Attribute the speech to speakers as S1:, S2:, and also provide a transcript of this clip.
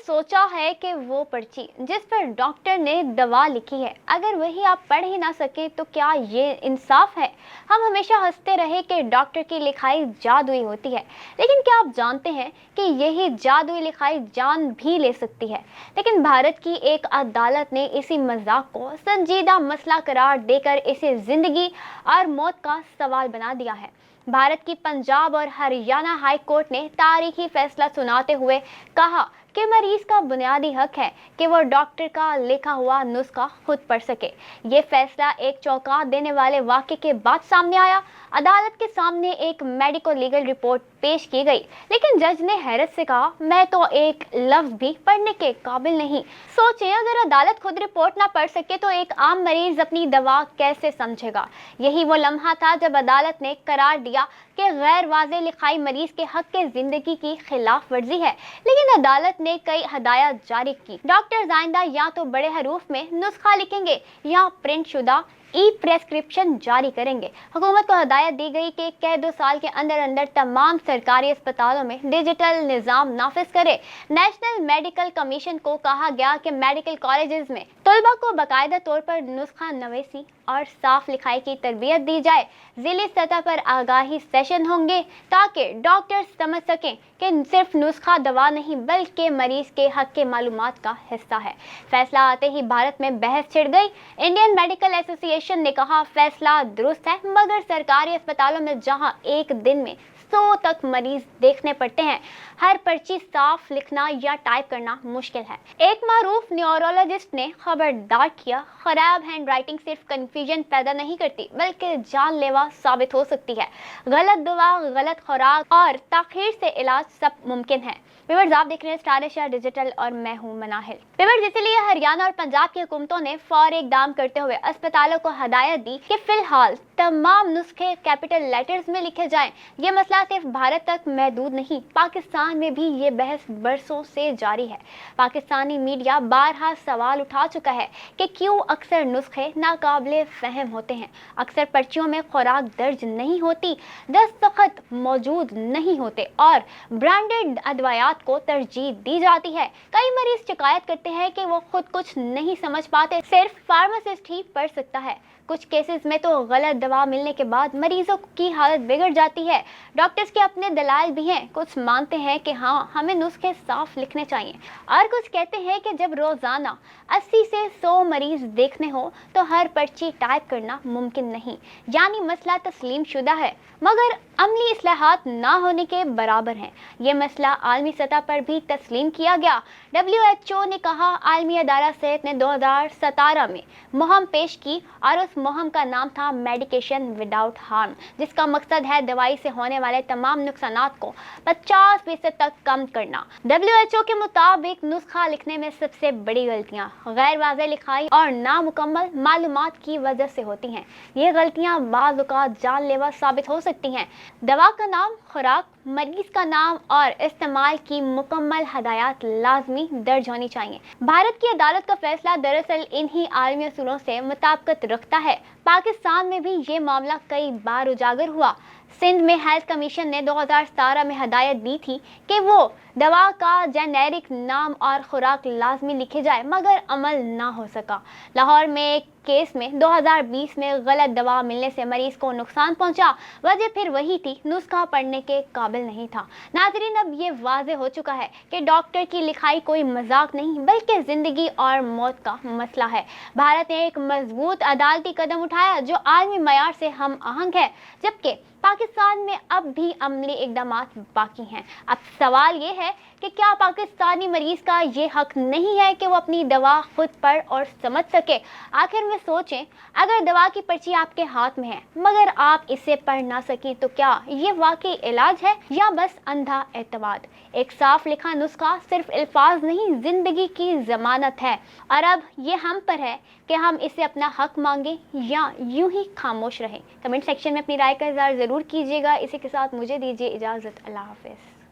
S1: सोचा है कि वो पर्ची जिस पर डॉक्टर ने दवा लिखी है, अगर वही आप पढ़ ही ना सके तो क्या ये इंसाफ है? हम हमेशा हंसते रहे कि डॉक्टर की लिखाई जादुई होती है, लेकिन क्या आप जानते हैं कि यही जादुई लिखाई जान भी ले सकती है? लेकिन भारत की एक अदालत ने इसी मजाक को संजीदा मसला करार देकर इसे जिंदगी और मौत का सवाल बना दिया है। भारत की पंजाब और हरियाणा हाई कोर्ट ने तारीखी फैसला सुनाते हुए कहा कि मरीज का बुनियादी हक है कि वो डॉक्टर का लिखा हुआ नुस्खा खुद पढ़ सके। ये फैसला एक चौंका देने वाले वाक़ये के बाद सामने आया। अदालत के सामने एक मेडिको लीगल रिपोर्ट पेश की गई, लेकिन जज ने हैरत से कहा, मैं तो एक लफ्ज भी पढ़ने के काबिल नहीं। सोचें, अगर अदालत खुद रिपोर्ट ना पढ़ सके तो एक आम मरीज अपनी दवा कैसे समझेगा? यही वो लम्हा था जब अदालत ने करार दिया कि गैर वाज़ेह लिखाई मरीज के हक के जिंदगी की खिलाफ वर्जी है। लेकिन अदालत ने कई हदायत जारी की। डॉक्टर आइंदा या तो बड़े हरूफ में नुस्खा लिखेंगे या प्रिंट शुदा ई प्रेस्क्रिप्शन जारी करेंगे। हुकूमत को हदायत दी गई कि कई 2 साल के अंदर अंदर तमाम सरकारी अस्पतालों में डिजिटल निज़ाम नाफिज करे। नेशनल मेडिकल कमीशन को कहा गया कि मेडिकल कॉलेजेस में तलबा को बाकायदा तौर पर नुस्खा नवीसी और साफ लिखाई की तरबियत दी जाए। जिले सतह पर आगाही सेशन होंगे ताकि डॉक्टर्स समझ सकें कि सिर्फ नुस्खा दवा नहीं बल्कि मरीज के हक के मालूमात का हिस्सा है। फैसला आते ही भारत में बहस छिड़ गई। इंडियन मेडिकल एसोसिएशन ने कहा, फैसला दुरुस्त है, मगर सरकारी अस्पतालों में जहां एक दिन में 100 तक मरीज देखने पड़ते हैं, हर पर्ची साफ लिखना या टाइप करना मुश्किल है। एक मारूफ न्यूरोलॉजिस्ट ने खबरदार किया, खराब हैंड राइटिंग सिर्फ कंफ्यूजन पैदा नहीं करती बल्कि जानलेवा साबित हो सकती है। गलत दवा, गलत खुराक और ताखीर से इलाज सब मुमकिन है। व्यूअर्स, आप देख रहे हैं स्टार एशिया डिजिटल और मैं हूं मनाहिल। व्यूअर्स, इसीलिए हरियाणा और पंजाब की हुकूमतों ने फौरी इकदाम करते हुए अस्पतालों को हदायत दी कि फिलहाल तमाम नुस्खे कैपिटल लेटर्स में लिखे जाएं। ये मसला सिर्फ भारत तक महदूद नहीं, पाकिस्तान में भी ये बहस बरसों से जारी है। पाकिस्तानी मीडिया बारहा सवाल उठा चुका है कि क्यों अक्सर नुस्खे नाकाबिले फहम होते हैं, अक्सर पर्चियों में खुराक दर्ज नहीं होती, दस्तखत मौजूद नहीं होते और ब्रांडेड अदवायात को तरजीह दी जाती है। कई मरीज शिकायत करते हैं कि वो खुद कुछ नहीं समझ पाते, सिर्फ फार्मासिस्ट ही पढ़ सकता है। कुछ केसेस में तो गलत दवा मिलने के बाद मरीजों की हालत बिगड़ जाती है। डॉक्टर्स के अपने दलाइल भी हैं। कुछ मानते हैं कि हाँ, हमें नुस्खे साफ लिखने चाहिए और कुछ कहते हैं कि जब रोजाना 80 से 100 मरीज देखने हो तो हर पर्ची टाइप करना मुमकिन नहीं। यानी मसला तस्लीम शुदा है मगर अमली इस्लाहात ना होने के बराबर हैं। ये मसला आलमी सतह पर भी तस्लीम किया गया। WHO ने कहा, आलमी अदारा सेहत ने 2017 में मुहिम पेश की और उस मुहिम का नाम था मेडिकेशन विदाउट हार्म, जिसका मकसद है दवाई से होने वाले तमाम नुकसानात को 50% तक कम करना। WHO के मुताबिक नुस्खा लिखने में सबसे बड़ी गलतियां गैर वाज़ेह लिखाई और नामुकम्मल मालूमात की वजह से होती हैं। ये गलतियां बाज़ औक़ात जानलेवा साबित हो सकती हैं। दवा का नाम, खुराक, मरीज का नाम और इस्तेमाल की मुकम्मल हदायत लाजमी दर्ज होनी चाहिए। भारत की अदालत का फैसला दरअसल इन्हीं आलमी असूलों से मुताबिकत रखता है। पाकिस्तान में भी ये मामला कई बार उजागर हुआ। सिंध में हेल्थ कमीशन ने 2017 में हदायत दी थी कि वो दवा का जेनेरिक नाम और खुराक लाजमी लिखे जाए, मगर अमल ना हो सका। लाहौर में एक केस में 2020 में गलत दवा मिलने से मरीज को नुकसान पहुंचा। वजह फिर वही थी, नुस्खा पढ़ने के काबिल नहीं था। नाज़रीन, अब ये वाज़ेह हो चुका है कि डॉक्टर की लिखाई कोई मजाक नहीं बल्कि जिंदगी और मौत का मसला है। भारत ने एक मजबूत अदालती कदम उठाया जो आलमी मयार से हम आहंग है, जबकि पाकिस्तान में अब भी अमली इक़दामात बाकी हैं। अब सवाल ये है कि क्या पाकिस्तानी मरीज का ये हक नहीं है कि वो अपनी दवा खुद पढ़ और समझ सके? आखिर में सोचें, अगर दवा की पर्ची आपके हाथ में है मगर आप इसे पढ़ ना सकें तो क्या ये वाकई इलाज है या बस अंधा एतमाद? एक साफ लिखा नुस्खा सिर्फ अल्फाज नहीं, जिंदगी की जमानत है। और अब ये हम पर है कि हम इसे अपना हक मांगे या यूं ही खामोश रहें। कमेंट सेक्शन में अपनी राय का इज़हार ज़रूर कीजिएगा। इसी के साथ मुझे दीजिए इजाज़त। अल्लाह हाफ़िज़।